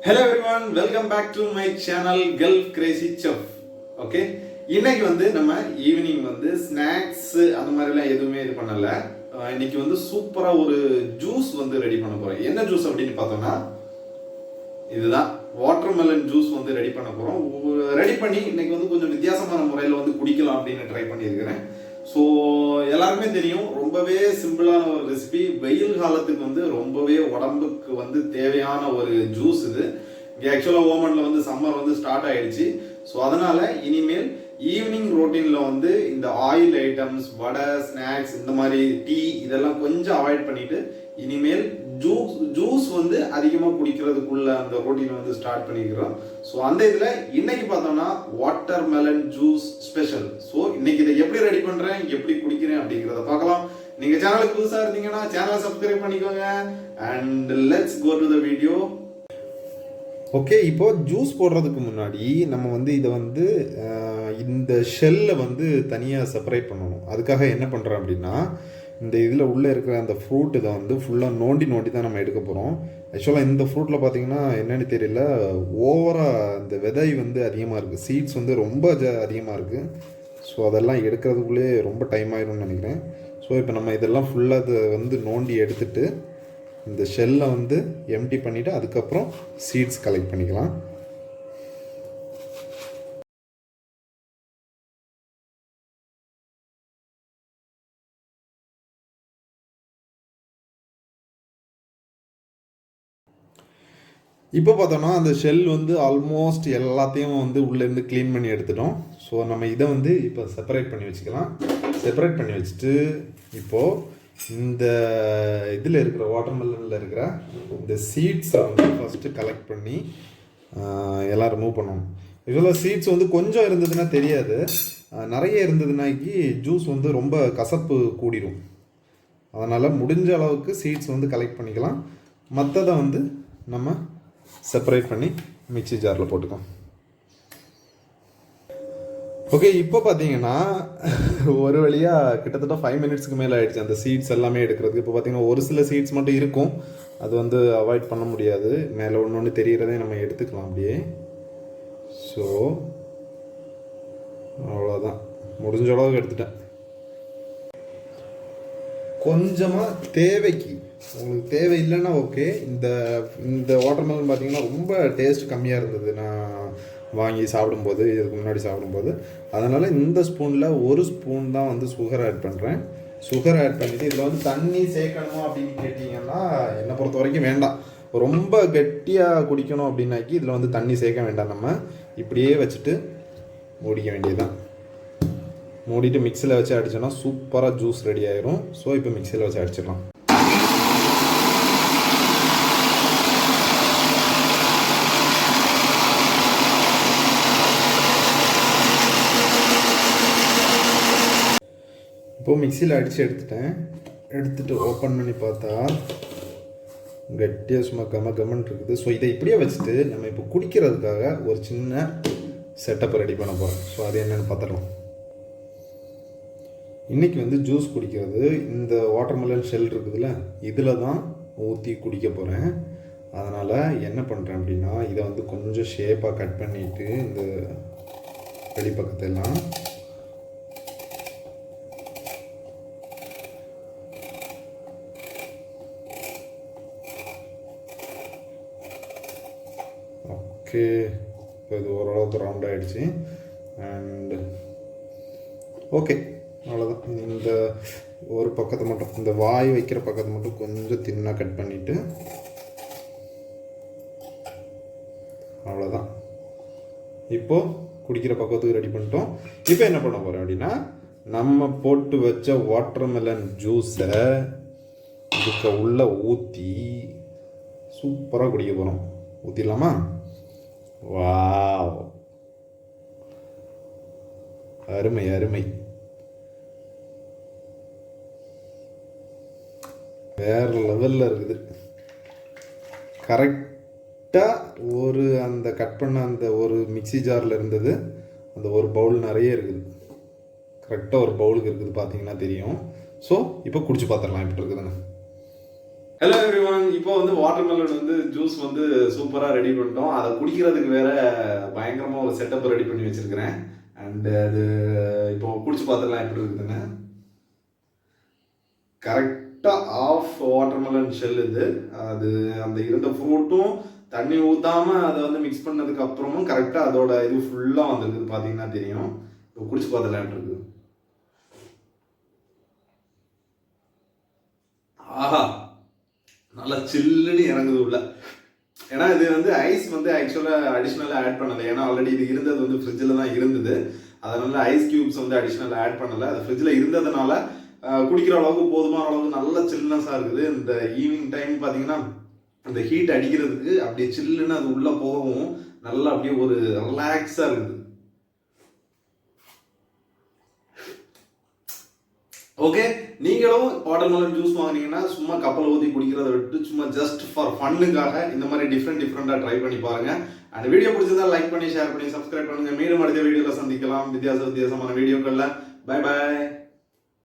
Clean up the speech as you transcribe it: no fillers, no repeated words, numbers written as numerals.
Hello everyone, welcome back to my channel Gulf Crazy Chef. Okay, இன்னைக்கு வந்து நம்ம evening வந்து ஸ்நாக்ஸ் அந்த மாதிரிலாம் எதுவுமே இது பண்ணல. இன்னைக்கு வந்து சூப்பரா ஒரு ஜூஸ் வந்து ரெடி பண்ண போறோம். என்ன ஜூஸ் அப்படின்னு பார்த்தோம்னா இதுதான் வாட்டர்மெலன் ஜூஸ் வந்து ரெடி பண்ண போறோம். ரெடி பண்ணி இன்னைக்கு வந்து கொஞ்சம் வித்தியாசமான முறையில் வந்து குடிக்கலாம் அப்படின்னு ட்ரை பண்ணியிருக்கிறேன். ஸோ எல்லாருக்குமே தெரியும், ரொம்பவே சிம்பிளான ஒரு ரெசிபி. வெயில் காலத்துக்கு வந்து ரொம்பவே உடம்புக்கு வந்து தேவையான ஒரு ஜூஸ் இது. இங்கே ஆக்சுவலாக ஓமனில் வந்து சம்மர் வந்து ஸ்டார்ட் ஆயிடுச்சு. ஸோ அதனால இனிமேல் ஈவினிங் ரொட்டீனில் வந்து இந்த ஆயில் ஐட்டம்ஸ், வடை, ஸ்நாக்ஸ், இந்த மாதிரி டீ இதெல்லாம் கொஞ்சம் அவாய்ட் பண்ணிட்டு இனிமேல் ஜூஸ் வந்து அதிகமாக குடிக்கிறதுக்குள்ள அந்த ரொட்டீன் வந்து ஸ்டார்ட் பண்ணிக்கிறோம். ஸோ அந்த இதில் இன்னைக்கு பார்த்தோம்னா water melon juice special. So இன்னைக்கு இதை எப்படி ரெடி பண்ணுறேன், எப்படி குடிக்கிறேன் அப்படிங்கிறத பார்க்கலாம். நீங்கள் சேனலுக்கு புதுசாக இருந்தீங்கன்னா சேனலை சப்ஸ்கிரைப் பண்ணிக்கோங்க. And let's go to the video. Okay, இப்போ ஜூஸ் போடுறதுக்கு முன்னாடி நம்ம வந்து இதை வந்து இந்த ஷெல்லை வந்து தனியாக செப்பரேட் பண்ணணும். அதுக்காக என்ன பண்ணுறோம் அப்படின்னா, இந்த இதில் உள்ளே இருக்கிற அந்த ஃப்ரூட் இதை வந்து ஃபுல்லாக நோண்டி தான் நம்ம எடுக்க போகிறோம். ஆக்சுவலாக இந்த ஃப்ரூட்டில் பார்த்தீங்கன்னா என்னென்னு தெரியல, ஓவராக இந்த விதை வந்து அதிகமாக இருக்குது, சீட்ஸ் வந்து ரொம்ப அதிகமாக இருக்குது. ஸோ அதெல்லாம் எடுக்கிறதுக்குள்ளே ரொம்ப டைம் ஆயிரும்னு நினைக்கிறேன். ஸோ இப்போ நம்ம இதெல்லாம் ஃபுல்லாக இதை வந்து நோண்டி எடுத்துட்டு இந்த ஷெல்லை வந்து எம்டி பண்ணிவிட்டு அதுக்கப்புறம் சீட்ஸ் கலெக்ட் பண்ணிக்கலாம். இப்போ பார்த்தோன்னா அந்த ஷெல் வந்து ஆல்மோஸ்ட் எல்லாத்தையும் வந்து உள்ளேருந்து க்ளீன் பண்ணி எடுத்துட்டோம். ஸோ நம்ம இதை வந்து இப்போ செப்பரேட் பண்ணி வச்சுக்கலாம். செப்பரேட் பண்ணி வச்சுட்டு இப்போது இந்த இதில் இருக்கிற வாட்டர்மெலனில் இருக்கிற இந்த சீட்ஸை வந்து ஃபஸ்ட்டு கலெக்ட் பண்ணி எல்லாம் ரிமூவ் பண்ணணும். இதில் சீட்ஸ் வந்து கொஞ்சம் இருந்ததுன்னா தெரியாது, நிறைய இருந்ததுனாக்கி ஜூஸ் வந்து ரொம்ப கசப்பு கூடிடும். அதனால் முடிஞ்ச அளவுக்கு சீட்ஸ் வந்து கலெக்ட் பண்ணிக்கலாம். மற்றதை வந்து நம்ம செப்பரேட் பண்ணி மிக்ஸி ஜாரில் போட்டுக்கோம். ஓகே, இப்போ பார்த்தீங்கன்னா ஒரு வழியாக கிட்டத்தட்ட 5 மினிட்ஸ்க்கு மேலே ஆகிடுச்சு அந்த சீட்ஸ் எல்லாமே எடுக்கிறதுக்கு. இப்போ பார்த்தீங்கன்னா ஒரு சில சீட்ஸ் மட்டும் இருக்கும், அது வந்து அவாய்ட் பண்ண முடியாது. மேலே ஒன்று ஒன்று தெரிகிறதே நம்ம எடுத்துக்கலாம் அப்படியே. ஸோ அவ்வளோதான், முடிஞ்ச அளவுக்கு எடுத்துட்டேன். கொஞ்சமாக தேவைக்கு, உங்களுக்கு தேவை இல்லைன்னா ஓகே. இந்த வாட்டர்மெலன் பார்த்தீங்கன்னா ரொம்ப டேஸ்ட் கம்மியாக இருந்தது நான் வாங்கி சாப்பிடும்போது, இதுக்கு முன்னாடி சாப்பிடும்போது. அதனால் இந்த ஸ்பூனில் ஒரு ஸ்பூன் தான் வந்து சுகர் ஆட் பண்ணுறேன். சுகர் ஆட் பண்ணிவிட்டு இதில் வந்து தண்ணி சேர்க்கணுமா அப்படின்னு கேட்டிங்கன்னா என்னை பொறுத்த வரைக்கும் வேண்டாம். ரொம்ப கெட்டியாக குடிக்கணும் அப்படின்னாக்கி இதில் வந்து தண்ணி சேர்க்க வேண்டாம். நம்ம இப்படியே வச்சுட்டு மூடிக்க வேண்டியதுதான். மூடிட்டு மிக்சியில் வச்சு அடித்தோன்னா சூப்பராக ஜூஸ் ரெடி ஆயிரும். ஸோ இப்போ மிக்சியில் வச்சு அடிச்சிடலாம். இப்போது மிக்சியில் அடித்து எடுத்துகிட்டு ஓப்பன் பண்ணி பார்த்தா கட்டியாக சும்மா கம்மன் இருக்குது. ஸோ இதை இப்படியே வச்சுட்டு நம்ம இப்போ குடிக்கிறதுக்காக ஒரு சின்ன செட்டப் ரெடி பண்ண போகிறோம். ஸோ அது என்னென்னு பார்த்துடலாம். இன்றைக்கி வந்து ஜூஸ் குடிக்கிறது இந்த வாட்டர்மெலன் ஷெல் இருக்குதுல்ல, இதில் தான் ஊற்றி குடிக்க போகிறேன். அதனால் என்ன பண்ணுறேன் அப்படின்னா, இதை வந்து கொஞ்சம் ஷேப்பாக கட் பண்ணிவிட்டு இந்த வெளிப்பக்கத்தெல்லாம் ஓகே. இப்போ இது ஓரளவுக்கு ரவுண்ட் ஆகிடுச்சு. அண்டு ஓகே, அவ்வளோதான். இந்த ஒரு பக்கத்தை மட்டும், இந்த வாய் வைக்கிற பக்கத்தை மட்டும் கொஞ்சம் தின்னாக கட் பண்ணிவிட்டு அவ்வளோதான். இப்போது குடிக்கிற பக்கத்துக்கு ரெடி பண்ணிட்டோம். இப்போ என்ன பண்ண போகிறோம் அப்படின்னா, நம்ம போட்டு வச்ச வாட்டர்மெலன் ஜூஸை இதுக்கு உள்ளே ஊற்றி சூப்பராக குடிக்க போகிறோம். ஊற்றிடலாமா? வாவ், அருமை அருமை, வேறு லெவலில் இருக்குது. கரெக்டாக ஒரு அந்த கட் பண்ண அந்த ஒரு மிக்ஸி ஜாரில் இருந்தது அந்த ஒரு பவுல் நிறைய இருக்குது. கரெக்டாக ஒரு பவுலுக்கு இருக்குது, பார்த்தீங்கன்னா தெரியும். ஸோ இப்போ குடிச்சு பார்த்துடலாம் எப்படி இருக்குதுன்னு. ஹலோ எவ்ரிவன், இப்போ வந்து வாட்டர்மெலன் வந்து ஜூஸ் வந்து சூப்பராக ரெடி பண்ணிட்டோம். அதை குடிக்கிறதுக்கு வேற பயங்கரமாக ஒரு செட்டப் ரெடி பண்ணி வச்சிருக்கிறேன். அண்ட் அது இப்போ குடிச்சு பார்த்துக்கலாம் எப்படி இருக்குதுன்னு. கரெக்டாக ஆஃப் வாட்டர்மெலன் ஷெல் இது. அது அந்த இருந்த ஃப்ரூட்டும் தண்ணி ஊற்றாம அதை வந்து மிக்ஸ் பண்ணதுக்கு அப்புறமும் கரெக்டாக அதோட இது ஃபுல்லாக வந்துருக்குது. பார்த்தீங்கன்னா தெரியும். இப்போ குடிச்சு பார்த்துலாம் இருக்குது. ஆஹா, நல்லா சில்லுன்னு இறங்குது உள்ள. ஏன்னா இது வந்து ஐஸ் வந்து ஆக்சுவலாக அடிஷ்னலாக ஆட் பண்ணலை. ஏன்னா ஆல்ரெடி இது இருந்தது வந்து ஃப்ரிட்ஜில் தான் இருந்தது. அதனால ஐஸ் கியூப்ஸ் வந்து அடிஷ்னலாக ஆட் பண்ணலை. அது ஃப்ரிட்ஜில் இருந்ததுனால குடிக்கிற அளவுக்கு போதுமான அளவுக்கு நல்ல சில்னஸாக இருக்குது. இந்த ஈவினிங் டைம் பார்த்தீங்கன்னா அந்த ஹீட் அடிக்கிறதுக்கு அப்படியே சில்லுன்னு அது உள்ளே போகவும் நல்லா அப்படியே ஒரு ரிலாக்ஸாக இருக்குது. ஓகே, நீங்களும் வாட்டர்மெலன் ஜூஸ் வாங்கினீங்கன்னா சும்மா கப்பல் ஊற்றி குடிக்கிறத விட்டு சும்மா ஜஸ்ட் ஃபார் ஃபன்னுக்காக இந்த மாதிரி டிஃப்ரெண்டாக ட்ரை பண்ணி பாருங்க. அந்த வீடியோ பிடிச்சதா லைக் பண்ணி ஷேர் பண்ணி சப்ஸ்கிரைப் பண்ணுங்க. மீண்டும் அடுத்த வீடியோவில் சந்திக்கலாம் வித்தியாசமான வீடியோக்கள்ல. Bye bye.